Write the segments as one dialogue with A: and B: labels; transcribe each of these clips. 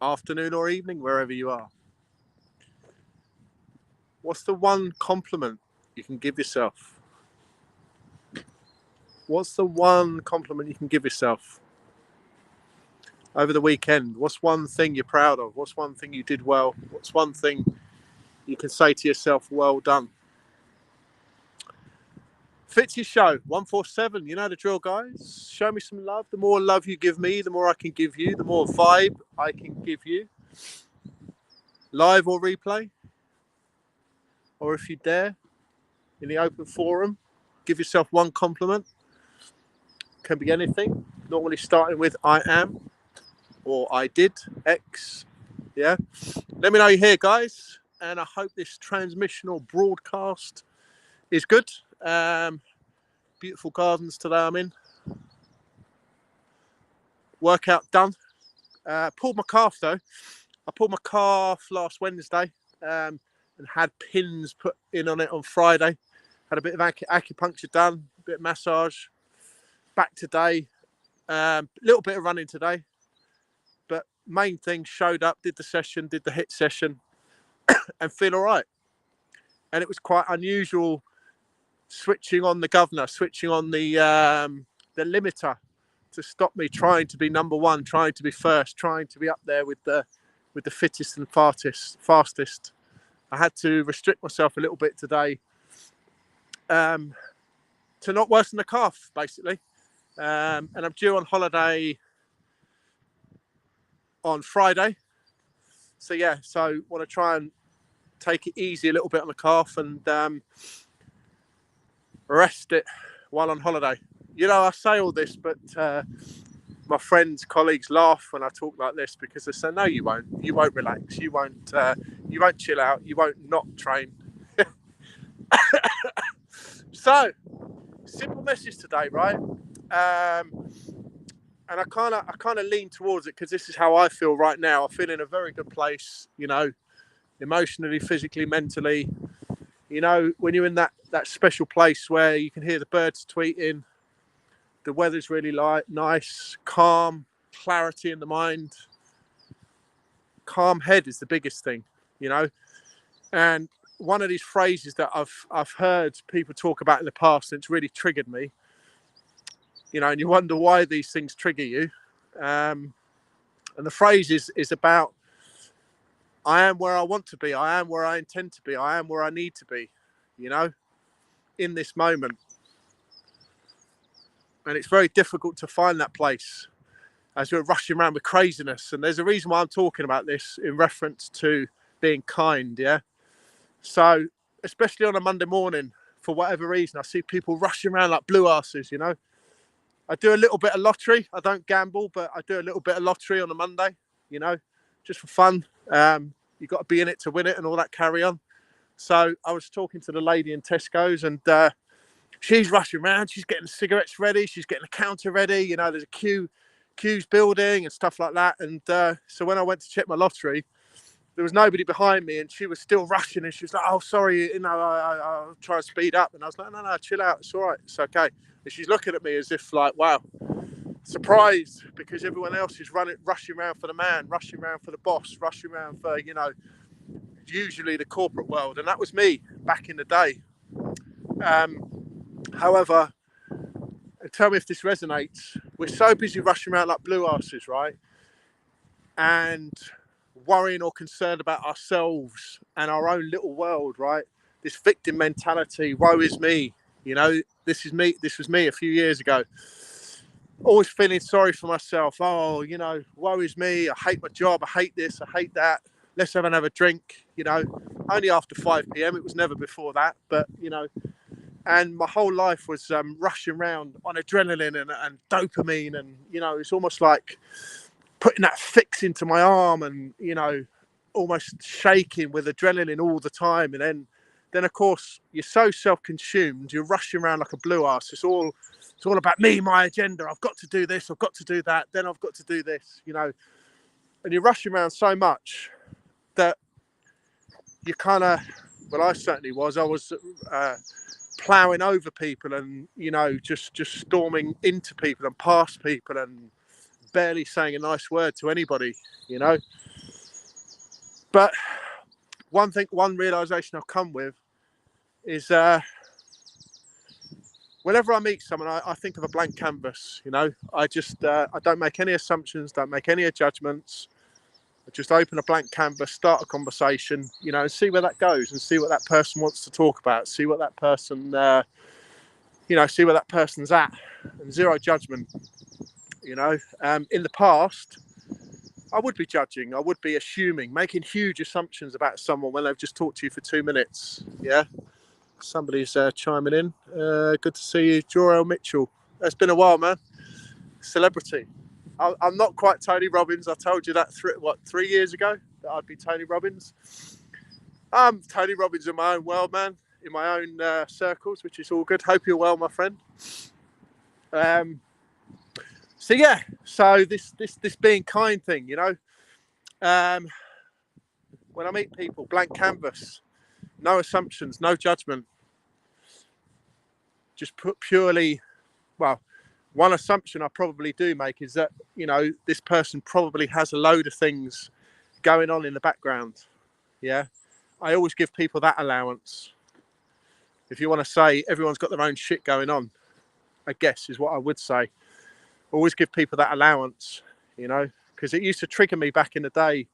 A: afternoon or evening, wherever you are. What's the one compliment you can give yourself? What's the one compliment you can give yourself over the weekend? What's one thing you're proud of? What's one thing you did well? What's one thing you can say to yourself, well done? Fitzy Show 147. You know the drill, guys. Show me some love. The more love you give me, the more I can give you. The more vibe I can give you. Live or replay, or if you dare, in the open forum, give yourself one compliment. Can be anything. Normally starting with I am or I did X. Yeah. Let me know you're here, guys. And I hope this transmission or broadcast is good. Beautiful gardens today I'm in. Workout done. Pulled my calf though. I pulled my calf last Wednesday and had pins put in on it on Friday. Had a bit of acupuncture done, a bit of massage. Back today. Little bit of running today. But main thing, showed up, did the session, did the HIIT session and feel all right. And it was quite unusual switching on the governor, switching on the limiter to stop me trying to be number one, trying to be first, trying to be up there with the fittest and fastest. I had to restrict myself a little bit today to not worsen the calf, basically. And I'm due on holiday on Friday. So yeah, so want to try and take it easy a little bit on the calf and rest it while on holiday. You know, I say all this, but my friends, colleagues laugh when I talk like this because they say, "No, you won't. You won't relax. You won't chill out. You won't not train." So, simple message today, right? And I kind of lean towards it because this is how I feel right now. I feel in a very good place, you know, emotionally, physically, mentally. You know, when you're in that special place where you can hear the birds tweeting, the weather's really nice, calm, clarity in the mind. Calm head is the biggest thing, you know. And one of these phrases that I've heard people talk about in the past, and it's really triggered me. You know, and you wonder why these things trigger you. And the phrase is about, I am where I want to be. I am where I intend to be. I am where I need to be, you know, in this moment. And it's very difficult to find that place as we're rushing around with craziness. And there's a reason why I'm talking about this in reference to being kind, yeah? So, especially on a Monday morning, for whatever reason, I see people rushing around like blue asses, you know? I do a little bit of lottery. I don't gamble, but I do a little bit of lottery on a Monday, you know, just for fun. You've got to be in it to win it and all that carry on. So I was talking to the lady in Tesco's and she's rushing around. She's getting the cigarettes ready. She's getting the counter ready. You know, there's a queues building and stuff like that. And so when I went to check my lottery, there was nobody behind me and she was still rushing and she was like, "Oh, sorry, you know, I'll try and speed up." And I was like, no, chill out. It's all right. It's okay. And she's looking at me as if like, wow, surprised because everyone else is rushing around for the man, rushing around for the boss, rushing around for, you know, usually the corporate world. And that was me back in the day. However, and tell me if this resonates, we're so busy rushing around like blue asses, right? And worrying or concerned about ourselves and our own little world, right? This victim mentality, woe is me, you know, this was me a few years ago. Always feeling sorry for myself. Oh, you know, woe is me. I hate my job. I hate this. I hate that. Let's have another drink, you know, only after 5 p.m. It was never before that, but, you know, and my whole life was rushing around on adrenaline and dopamine. And, you know, it's almost like putting that fix into my arm and, you know, almost shaking with adrenaline all the time. And then of course, you're so self-consumed, you're rushing around like a blue ass. It's all about me, my agenda. I've got to do this. I've got to do that. Then I've got to do this, you know, and you're rushing around so much that you kind of, well, I certainly was. I was ploughing over people and, you know, just storming into people and past people and barely saying a nice word to anybody, you know. But one realization I've come with is whenever I meet someone, I think of a blank canvas. You know, I don't make any assumptions, don't make any judgments. I just open a blank canvas, start a conversation, you know, and see where that goes, and see what that person wants to talk about, see what that person, see where that person's at, and zero judgment. You know, in the past, I would be judging, I would be assuming, making huge assumptions about someone when they've just talked to you for 2 minutes. Yeah. Somebody's chiming in. Good to see you, Jor-El Mitchell. It's been a while, man. Celebrity. I'm not quite Tony Robbins. I told you that 3 years ago that I'd be Tony Robbins. I'm Tony Robbins in my own world, man, in my own circles, which is all good. Hope you're well, my friend. So yeah, so this being kind thing, you know, when I meet people, blank canvas, no assumptions, no judgment, just put purely, well, one assumption I probably do make is that, you know, this person probably has a load of things going on in the background. Yeah. I always give people that allowance. If you want to say everyone's got their own shit going on, I guess is what I would say. Always give people that allowance, you know, because it used to trigger me back in the day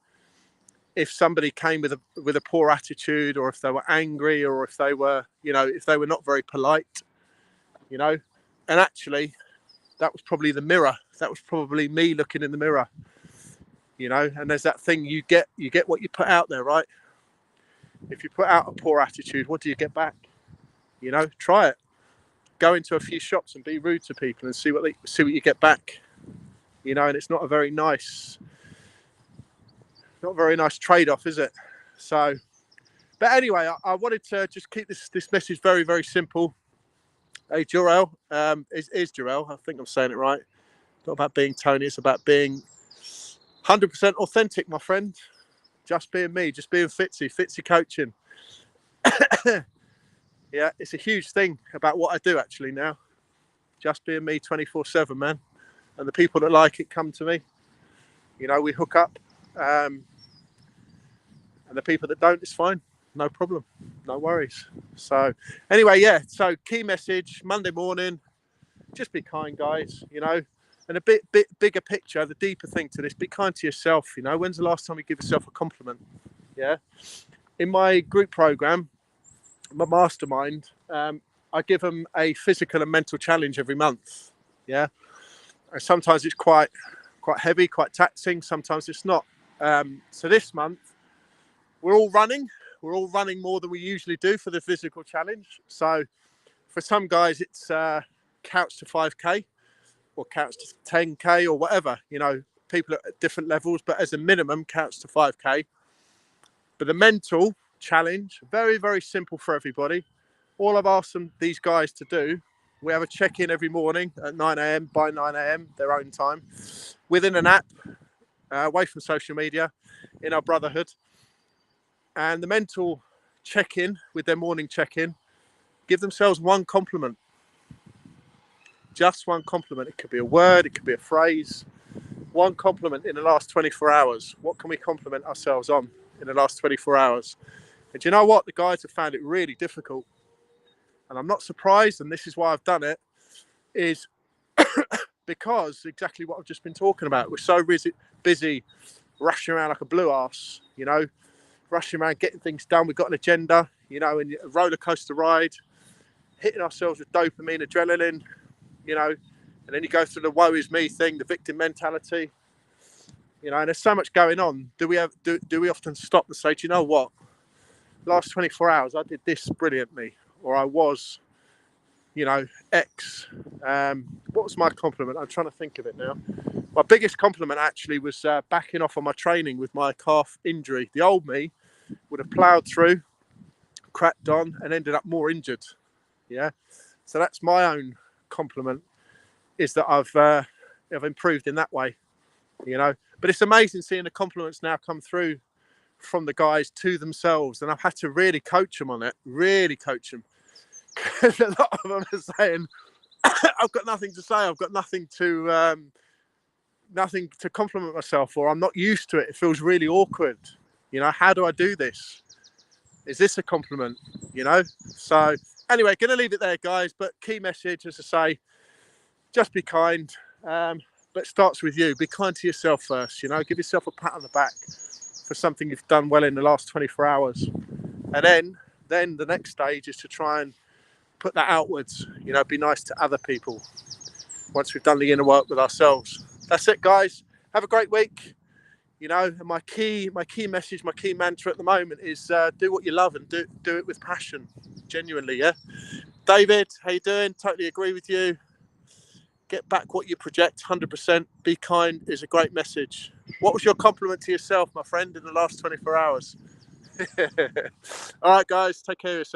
A: if somebody came with a poor attitude, or if they were angry, or if they were, you know, if they were not very polite, you know. And actually, that was probably the mirror. That was probably me looking in the mirror, you know. And there's that thing, you get what you put out there, right? If you put out a poor attitude, what do you get back? You know, try it. Go into a few shops and be rude to people and see what you get back. You know, and it's not a very nice trade-off, is it? So, but anyway, I wanted to just keep this message very, very simple. Hey, Jor-El, is Jor-El, I think I'm saying it right. It's not about being Tony, it's about being 100% authentic, my friend. Just being me, just being Fitzy coaching. Yeah, it's a huge thing about what I do actually now. Just being me 24/7, man. And the people that like it come to me. You know, we hook up. And the people that don't, it's fine. No problem. No worries. So anyway, yeah. So key message, Monday morning, just be kind, guys, you know. And a bit bigger picture, the deeper thing to this, be kind to yourself, you know. When's the last time you give yourself a compliment? Yeah. In my group program, my mastermind, I give them a physical and mental challenge every month. Yeah. And sometimes it's quite heavy, quite taxing. Sometimes it's not. So this month, we're all running more than we usually do for the physical challenge. So for some guys, it's couch to 5K or couch to 10K or whatever, you know, people at different levels, but as a minimum, couch to 5K. But the mental challenge, very, very simple for everybody. All I've asked these guys to do, we have a check-in every morning at 9 a.m. by 9 a.m. their own time, within an app, away from social media, in our Brotherhood. And the mental check-in with their morning check-in, give themselves one compliment. Just one compliment. It could be a word, it could be a phrase. One compliment in the last 24 hours. What can we compliment ourselves on in the last 24 hours? And do you know what? The guys have found it really difficult. And I'm not surprised, and this is why I've done it, is because exactly what I've just been talking about. We're so busy rushing around like a blue arse, you know, rushing around, getting things done. We've got an agenda, you know, and a roller coaster ride, hitting ourselves with dopamine, adrenaline, you know, and then you go through the woe is me thing, the victim mentality, you know, and there's so much going on. Do we often stop and say, do you know what? Last 24 hours, I did this brilliantly, or I was, you know, X. What was my compliment? I'm trying to think of it now. My biggest compliment actually was backing off on my training with my calf injury. The old me would have ploughed through, cracked on, and ended up more injured. Yeah. So that's my own compliment, is that I've improved in that way, you know. But it's amazing seeing the compliments now come through from the guys to themselves, and I've had to really coach them on it, really coach them. Because a lot of them are saying, I've got nothing to say, I've got nothing to compliment myself, or I'm not used to it, it feels really awkward, You know, how do I do this? Is this a compliment? You know? So anyway, going to leave it there, guys. But key message, as I say, just be kind. But it starts with you. Be kind to yourself first. You know, give yourself a pat on the back for something you've done well in the last 24 hours. And then the next stage is to try and put that outwards. You know, be nice to other people once we've done the inner work with ourselves. That's it, guys. Have a great week. You know, and my key message, my key mantra at the moment is do what you love and do it with passion, genuinely. Yeah, David, how you doing? Totally agree with you. Get back what you project, 100%. Be kind is a great message. What was your compliment to yourself, my friend, in the last 24 hours? All right, guys, take care of yourself.